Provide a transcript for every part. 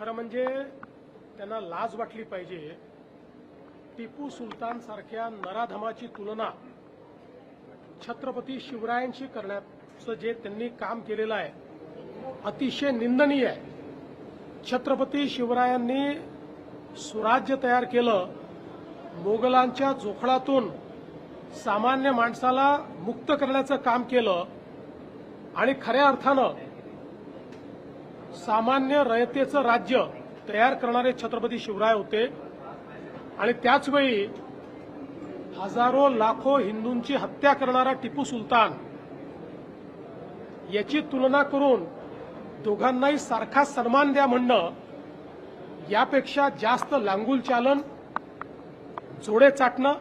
खरं म्हणजे त्यांना लाज वाटली पाहिजे। टिपू सुलतान सारख्या नराधमाची तुलना छत्रपती शिवरायांशी करण्याचं जे त्यांनी काम केलेलं आहे अतिशय निंदनीय आहे। छत्रपती शिवरायांनी स्वराज्य तयार केलं, मोगलांच्या जोखडातून सामान्य माणसाला मुक्त करण्याचं काम केलं आणि खऱ्या अर्थानं सामान्य रयतेचं राज्य तयार करणारे छत्रपती शिवराय होते। आणि त्याचवेळी हजारो लाखो हिंदूंची हत्या करणारा टिपू सुलतान याची तुलना करून दोघांनाही सारखा सन्मान द्या म्हणणं यापेक्षा जास्त लांगुल चालन, जोडे चाटणं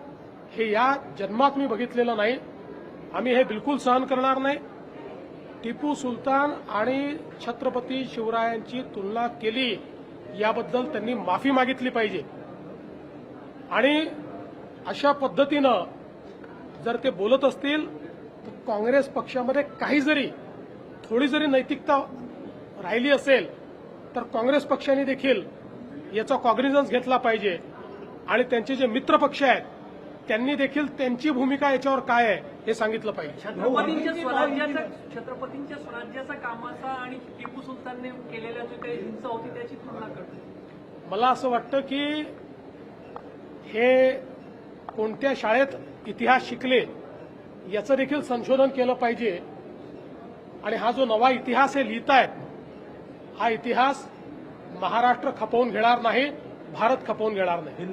हे या जन्मात मी बघितलेलं नाही। आम्ही हे बिलकुल सहन करणार नाही। टिपू सुलतान आणि छत्रपती शिवरायांची तुलना केली याबद्दल त्यांनी माफी मागितली पाहिजे। आणि अशा पद्धतीनं जर ते बोलत असतील तर काँग्रेस पक्षामध्ये काही जरी थोडी जरी नैतिकता राहिली असेल तर काँग्रेस पक्षाने देखील याचा कॉग्निझन्स घेतला पाहिजे आणि त्यांचे जे मित्र पक्ष आहेत त्यांनी देखील त्यांची भूमिका याच्यावर काय आहे हे सांगितलं पाहिजे। छत्रपतींच्या स्वराज्याचा कामाचा आणि टिपू सुलतानने केलेल्या जो काही हिंसा होती त्याची तुलना करते। मला असं वाटतं की हे कोणत्या शाळेत इतिहास शिकले याचं देखील संशोधन केलं पाहिजे। आणि हा जो नवा इतिहास हे लिहितायत हा इतिहास महाराष्ट्र खपवून घेणार नाही, भारत खपवून घेणार नाही।